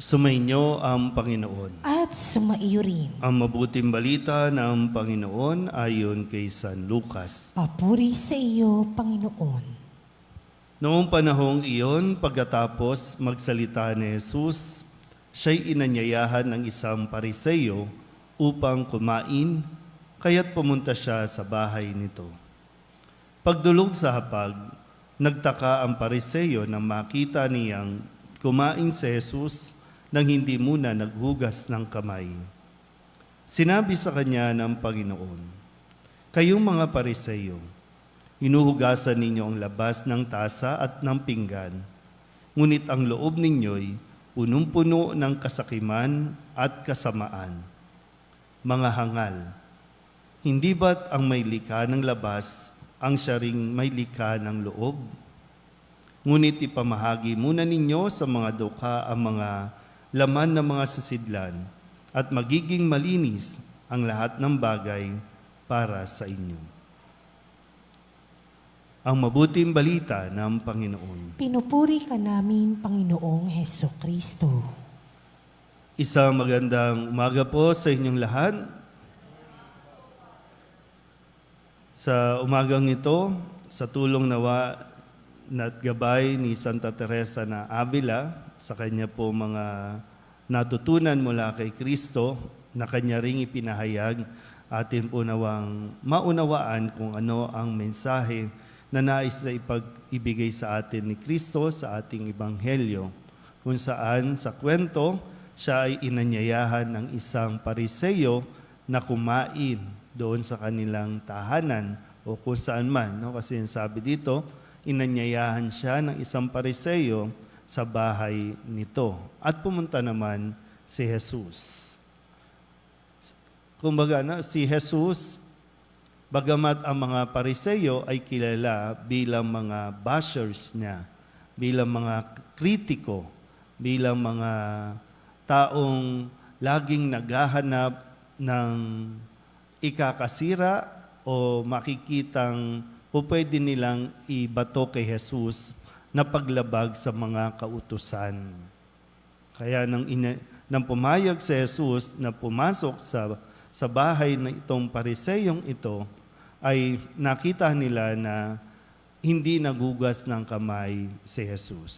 Sumainyo ang Panginoon. At sumaiyo rin. Ang mabuting balita ng Panginoon ayon kay San Lucas. Papuri sa iyo, Panginoon. Noong panahong iyon, pagkatapos magsalita ni Jesus, siya'y inanyayahan ng isang pariseyo upang kumain, kaya't pumunta siya sa bahay nito. Pagdulog sa hapag, nagtaka ang pariseyo nang makita niyang kumain si Jesus nang hindi muna naghugas ng kamay. Sinabi sa kanya ng Panginoon, "Kayong mga pariseyo, hinuhugasan ninyo ang labas ng tasa at ng pinggan, ngunit ang loob ninyo'y punong-puno ng kasakiman at kasamaan. Mga hangal, hindi ba't ang may likha ng labas ang siya ring may likha ng loob? Ngunit ipamahagi muna ninyo sa mga dukha ang mga laman ng mga sisidlan at magiging malinis ang lahat ng bagay para sa inyo." Ang mabuting balita ng Panginoon. Pinupuri ka namin, Panginoong Hesukristo. Isang magandang umaga po sa inyong lahat. Sa umagang ito, sa tulong nawa at gabay ni Santa Teresa na Avila, sa kanya po mga natutunan mula kay Kristo na kanya ring ipinahayag, atin po nawang maunawaan kung ano ang mensahe na nais na ipag-ibigay sa atin ni Kristo sa ating Ebanghelyo, kung saan sa kwento siya ay inanyayahan ng isang pariseyo na kumain doon sa kanilang tahanan o kung saan man. No? Kasi sabi dito, inanyayahan siya ng isang pariseyo sa bahay nito. At pumunta naman si Jesus. Kumbaga, si Jesus, bagamat ang mga pariseyo ay kilala bilang mga bashers niya, bilang mga kritiko, bilang mga taong laging naghahanap ng ikakasira o makikitang pwede nilang ibato kay Jesus na paglabag sa mga kautusan. Kaya nang pumayag si Jesus na pumasok sa bahay ng itong pariseyong ito, ay nakita nila na hindi nagugas ng kamay si Jesus.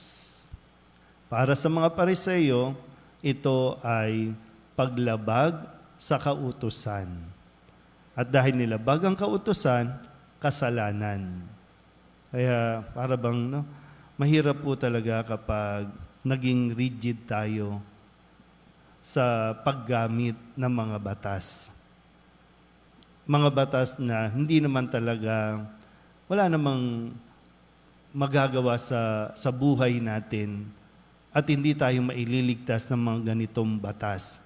Para sa mga pariseyo, ito ay paglabag sa kautusan. At dahil nilabag ang kautusan, kasalanan. Kaya para bang mahirap po talaga kapag naging rigid tayo sa paggamit ng mga batas. Mga batas na hindi naman talaga, wala namang magagawa sa buhay natin at hindi tayo maililigtas ng mga ganitong batas.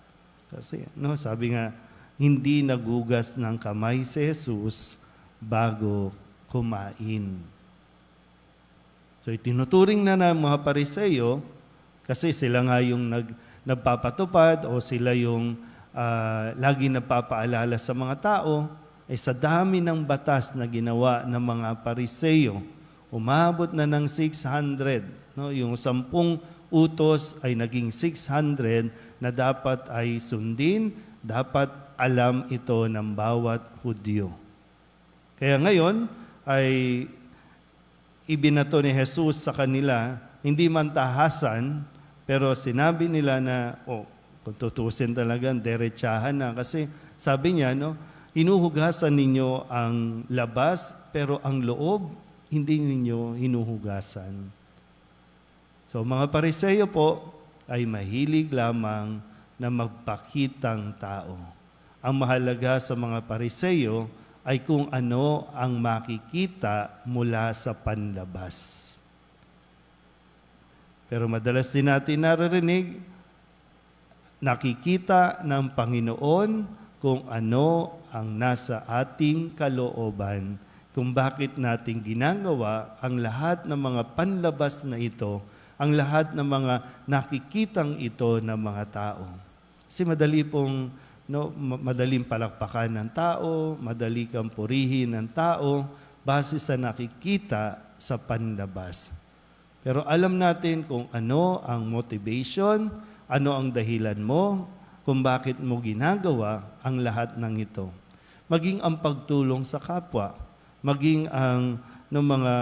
Kasi sabi nga, hindi nagugas ng kamay si Jesus bago kumain. So itinuturing na ng mga pariseyo kasi sila nga yung nagpapatupad o sila yung lagi nagpapaalala sa mga tao, ay sa dami ng batas na ginawa ng mga pariseyo, umabot na ng 600. No? Yung 10 utos ay naging 600 na dapat ay sundin, dapat alam ito ng bawat Hudyo. Kaya ngayon ay ibinato ni Jesus sa kanila, hindi man tahasan, pero sinabi nila na, kung tutusin talagang derechahan na. Kasi sabi niya, hinuhugasan ninyo ang labas, pero ang loob, hindi ninyo hinuhugasan. So mga pariseyo po ay mahilig lamang na magpakitang tao. Ang mahalaga sa mga pariseyo ay kung ano ang makikita mula sa panlabas. Pero madalas din natin naririnig, nakikita ng Panginoon kung ano ang nasa ating kalooban, kung bakit natin ginagawa ang lahat ng mga panlabas na ito, ang lahat ng mga nakikitang ito ng mga tao. Kasi madaling palakpakan ng tao, madali kang purihin ng tao, base sa nakikita sa panlabas. Pero alam natin kung ano ang motivation ano ang dahilan mo, kung bakit mo ginagawa ang lahat ng ito. Maging ang pagtulong sa kapwa, maging ang ng mga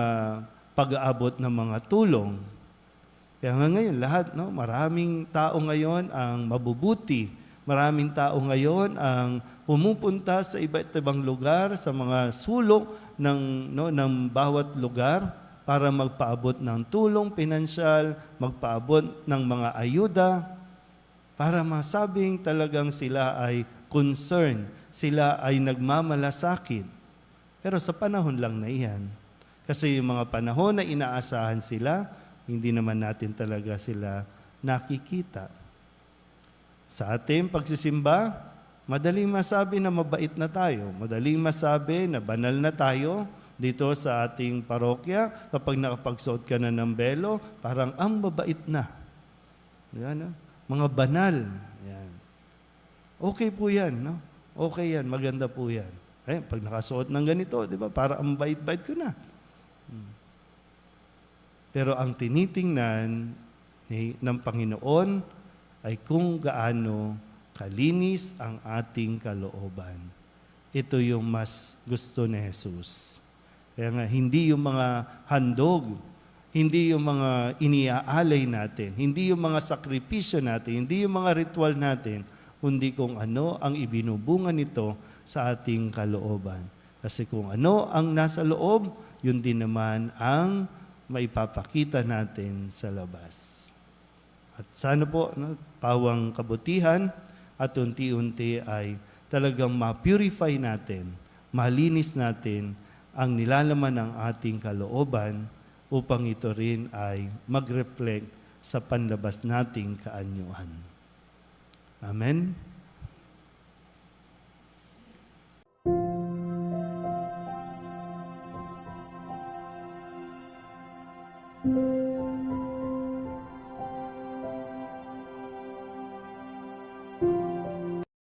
pag-aabot ng mga tulong. Kaya nga ngayon, lahat, no, maraming tao ngayon ang mabubuti. Maraming tao ngayon ang pumupunta sa iba't ibang lugar, sa mga sulok ng bawat lugar para magpaabot ng tulong pinansyal, magpaabot ng mga ayuda, para masabing talagang sila ay concerned, sila ay nagmamalasakit. Pero sa panahon lang na iyan, kasi yung mga panahon na inaasahan sila, hindi naman natin talaga sila nakikita. Sa ating pagsisimba, madaling masabi na mabait na tayo. Madaling masabi na banal na tayo dito sa ating parokya. Kapag nakapagsuot ka na ng belo, parang ang mabait na. Yan, no? Mga banal. Yan. Okay po yan. No? Okay yan. Maganda po yan. Pag nakasuot ng ganito, di ba? Para ang bait-bait ko na. Pero ang tinitingnan ng Panginoon ay kung gaano kalinis ang ating kalooban. Ito yung mas gusto ni Jesus. Kaya nga, hindi yung mga handog, hindi yung mga iniaalay natin, hindi yung mga sakripisyo natin, hindi yung mga ritual natin, kundi kung ano ang ibinubunga nito sa ating kalooban. Kasi kung ano ang nasa loob, yun din naman ang maipapakita natin sa labas. At sana po, no, pawang kabutihan at unti-unti ay talagang ma-purify natin, malinis natin ang nilalaman ng ating kalooban upang ito rin ay mag-reflect sa panlabas nating kaanyuan. Amen? Thank you.